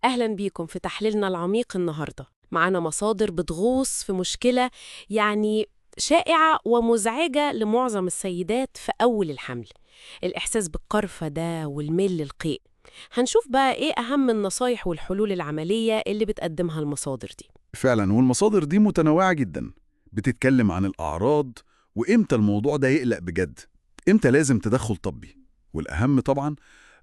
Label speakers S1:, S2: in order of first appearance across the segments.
S1: أهلا بيكم في تحليلنا العميق النهاردة. معانا مصادر بتغوص في مشكلة يعني شائعة ومزعجة لمعظم السيدات في أول الحمل، الإحساس بالقرفة ده والميل للقيء. هنشوف بقى إيه أهم النصايح والحلول العملية اللي بتقدمها المصادر دي.
S2: فعلا، والمصادر دي متنوعة جدا. بتتكلم عن الأعراض وإمتى الموضوع ده يقلق بجد، إمتى لازم تدخل طبي، والأهم طبعا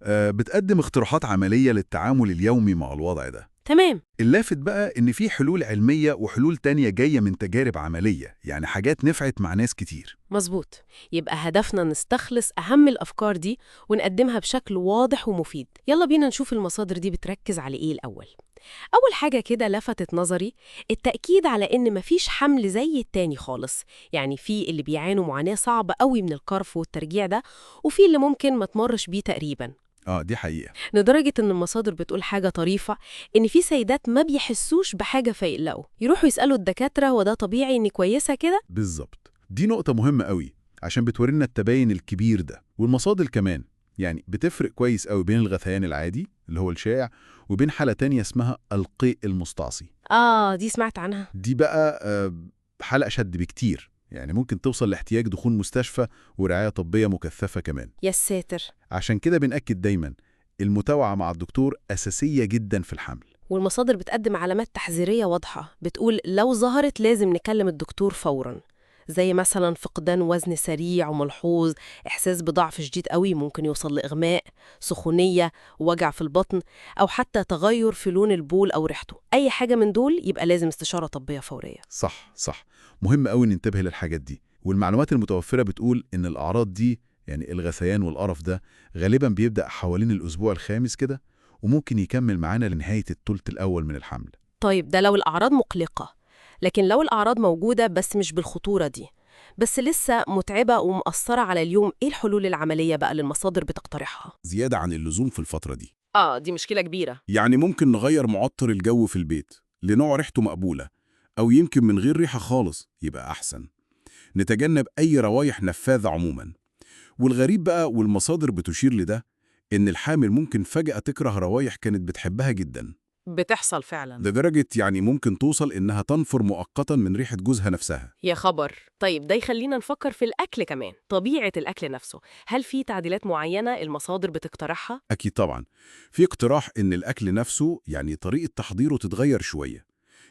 S2: بتقدم اقتراحات عملية للتعامل اليومي مع الوضع ده.
S1: تمام.
S2: اللافت بقى إن في حلول علمية وحلول تانية جاية من تجارب عملية، يعني حاجات نفعت مع ناس كتير.
S1: مظبوط، يبقى هدفنا نستخلص أهم الأفكار دي ونقدمها بشكل واضح ومفيد. يلا بينا نشوف المصادر دي بتركز على إيه الأول. أول حاجة كده لفتت نظري التأكيد على إن مفيش حمل زي التاني خالص، يعني في اللي بيعانوا معاناة صعبة قوي من الكرف والترجيع ده، وفي اللي ممكن ما تمرش بيه تقريبا.
S2: دي حقيقة.
S1: لدرجة إن المصادر بتقول حاجة طريفة، إن في سيدات ما بيحسوش بحاجة فيقلقوا يروحوا يسألوا الدكاترة وده طبيعي إني كويسة كده.
S2: بالظبط، دي نقطة مهمة قوي عشان بتورينا التباين الكبير ده. والمصادر كمان يعني بتفرق كويس قوي بين الغثيان العادي اللي هو الشائع وبين حالة تانية اسمها القيء المستعصي.
S1: دي سمعت عنها.
S2: دي بقى حالة أشد بكتير، يعني ممكن توصل لاحتياج دخول مستشفى ورعاية طبية مكثفة كمان.
S1: يا ساتر.
S2: عشان كده بنأكد دايما المتابعة مع الدكتور أساسية جدا في الحمل.
S1: والمصادر بتقدم علامات تحذيرية واضحة، بتقول لو ظهرت لازم نكلم الدكتور فوراً، زي مثلا فقدان وزن سريع وملحوظ، إحساس بضعف شديد قوي ممكن يوصل لإغماء، سخونية، وجع في البطن، أو حتى تغير في لون البول أو ريحته. أي حاجة من دول يبقى لازم استشارة طبية فورية.
S2: صح صح، مهم قوي ننتبه للحاجات دي. والمعلومات المتوفرة بتقول إن الأعراض دي، يعني الغثيان والقرف ده، غالبا بيبدأ حوالين الأسبوع الخامس كده، وممكن يكمل معانا لنهاية الثلث الأول من الحمل.
S1: طيب ده لو الأعراض مقلقة، لكن لو الأعراض موجودة بس مش بالخطورة دي، بس لسه متعبة ومأثرة على اليوم، إيه الحلول العملية بقى اللي المصادر بتقترحها؟
S2: زيادة عن اللزوم في الفترة دي،
S1: دي مشكلة كبيرة.
S2: يعني ممكن نغير معطر الجو في البيت لنوع ريحته مقبولة، أو يمكن من غير ريحة خالص يبقى أحسن. نتجنب أي روايح نفاذة عموما. والغريب بقى، والمصادر بتشير لده، إن الحامل ممكن فجأة تكره روايح كانت بتحبها جدا،
S1: بتحصل فعلا.
S2: لدرجة يعني ممكن توصل إنها تنفر مؤقتا من ريحة جوزها نفسها.
S1: يا خبر. طيب ده يخلينا نفكر في الأكل كمان، طبيعة الأكل نفسه، هل في تعديلات معينة المصادر بتقترحها؟
S2: أكيد طبعا، في اقتراح إن الأكل نفسه يعني طريقة تحضيره تتغير شوية،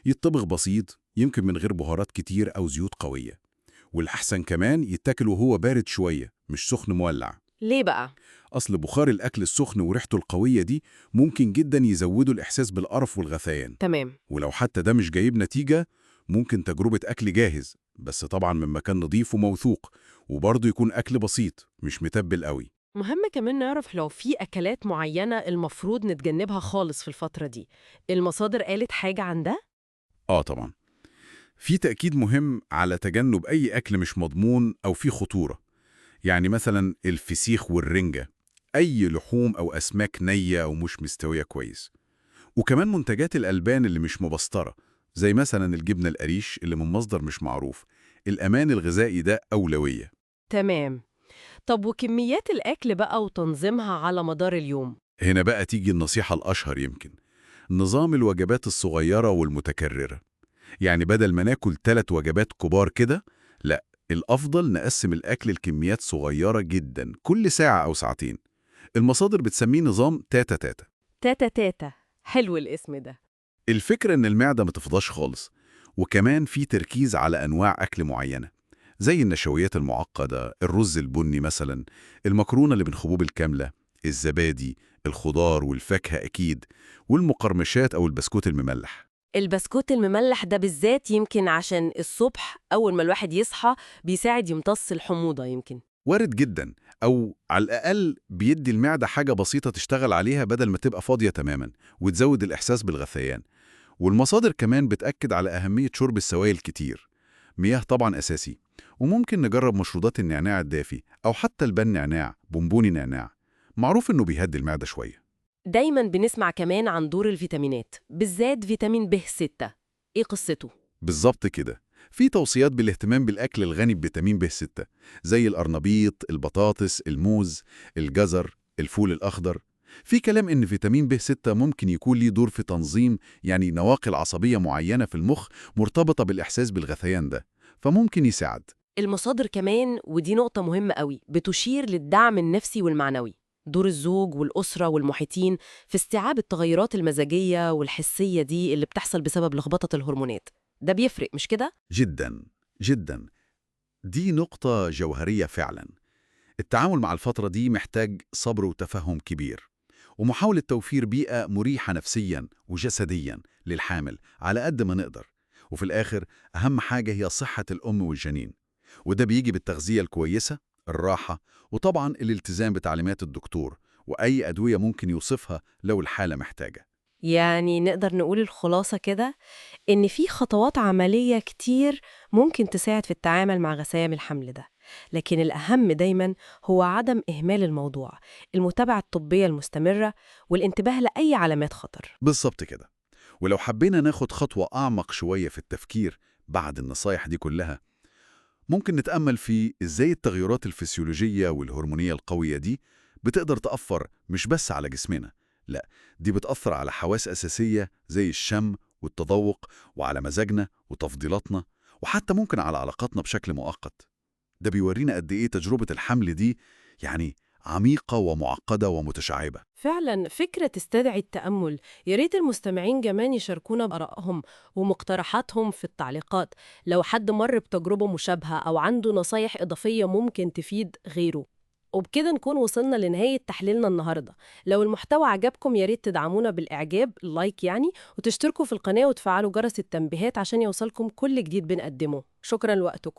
S2: يتطبخ بسيط، يمكن من غير بهارات كتير أو زيوت قوية. والأحسن كمان يتاكل وهو بارد شوية، مش سخن مولع.
S1: ليه بقى؟
S2: أصل بخار الأكل السخن وريحته القوية دي ممكن جدا يزودوا الإحساس بالقرف والغثيان.
S1: تمام.
S2: ولو حتى ده مش جايب نتيجة، ممكن تجربة أكل جاهز، بس طبعا من مكان نظيف وموثوق، وبرضه يكون أكل بسيط مش متبل قوي.
S1: مهم كمان نعرف لو في أكلات معينة المفروض نتجنبها خالص في الفترة دي، المصادر قالت حاجة عن ده؟
S2: طبعا، في تأكيد مهم على تجنب أي أكل مش مضمون أو فيه خطورة، يعني مثلا الفسيخ والرنجة، أي لحوم أو أسماك نية أو مش مستوية كويس. وكمان منتجات الألبان اللي مش مبسترة، زي مثلا الجبنة القريش اللي من مصدر مش معروف. الأمان الغذائي ده أولوية.
S1: تمام. طب وكميات الأكل بقى وتنظيمها على مدار اليوم؟
S2: هنا بقى تيجي النصيحة الأشهر يمكن، نظام الوجبات الصغيرة والمتكررة. يعني بدل ما ناكل 3 وجبات كبار كده، لا، الأفضل نقسم الأكل لكميات صغيرة جدا كل ساعة أو ساعتين. المصادر بتسميه نظام تاتا تاتا.
S1: تاتا تاتا، حلو الاسم ده.
S2: الفكرة إن المعدة ما تفضاش خالص، وكمان في تركيز على أنواع أكل معينة، زي النشويات المعقدة، الرز البني مثلا، المكرونة اللي بالحبوب الكاملة، الزبادي، الخضار والفاكهة أكيد، والمقرمشات أو البسكوت المملح.
S1: البسكوت المملح ده بالذات يمكن عشان الصبح أول ما الواحد يصحى بيساعد يمتص الحموضة يمكن.
S2: وارد جدا، أو على الأقل بيدي المعدة حاجة بسيطة تشتغل عليها بدل ما تبقى فاضية تماما، وتزود الإحساس بالغثيان. والمصادر كمان بتأكد على أهمية شرب السوائل كتير، مياه طبعا أساسي، وممكن نجرب مشروبات النعناع الدافي أو حتى البن نعناع، بونبوني نعناع، معروف إنه بيهدي المعدة شوية.
S1: دايما بنسمع كمان عن دور الفيتامينات، بالذات فيتامين ب6، إيه قصته؟
S2: بالظبط كده، في توصيات بالاهتمام بالأكل الغني بفيتامين ب6، زي القرنبيط، البطاطس، الموز، الجزر، الفول الأخضر. في كلام إن فيتامين ب6 ممكن يكون ليه دور في تنظيم نواقل عصبية معينة في المخ مرتبطة بالإحساس بالغثيان ده، فممكن يساعد.
S1: المصادر كمان، ودي نقطة مهمة قوي، بتشير للدعم النفسي والمعنوي، دور الزوج والأسرة والمحيطين في استيعاب التغيرات المزاجية والحسية دي اللي بتحصل بسبب لخبطة الهرمونات. ده بيفرق مش كده؟
S2: جدا جدا. دي نقطة جوهرية فعلا. التعامل مع الفترة دي محتاج صبر وتفهم كبير، ومحاولة توفير بيئة مريحة نفسيا وجسديا للحامل على قد ما نقدر. وفي الآخر أهم حاجة هي صحة الأم والجنين، وده بيجي بالتغذية الكويسة، الراحة، وطبعا الالتزام بتعليمات الدكتور وأي أدوية ممكن يوصفها لو الحالة محتاجة.
S1: يعني نقدر نقول الخلاصة كده إن في خطوات عملية كتير ممكن تساعد في التعامل مع غثيان الحمل ده، لكن الأهم دايماً هو عدم إهمال الموضوع، المتابعة الطبية المستمرة، والانتباه لأي علامات خطر.
S2: بالظبط كده. ولو حبينا ناخد خطوة أعمق شوية في التفكير بعد النصايح دي كلها، ممكن نتأمل في إزاي التغيرات الفسيولوجية والهرمونية القوية دي بتقدر تأثر مش بس على جسمنا، لا، دي بتأثر على حواس أساسية زي الشم والتذوق، وعلى مزاجنا وتفضيلاتنا، وحتى ممكن على علاقاتنا بشكل مؤقت. ده بيورينا قد إيه تجربة الحمل دي عميقة ومعقدة ومتشعبة.
S1: فعلا فكرة تستدعي التأمل. يا ريت المستمعين كمان يشاركونا بآرائهم ومقترحاتهم في التعليقات، لو حد مر بتجربة مشابهة أو عنده نصايح إضافية ممكن تفيد غيره. وبكده نكون وصلنا لنهاية تحليلنا النهاردة. لو المحتوى عجبكم يا ريت تدعمونا بالإعجاب، اللايك يعني، وتشتركوا في القناة وتفعلوا جرس التنبيهات عشان يوصلكم كل جديد بنقدمه. شكرا لوقتكم.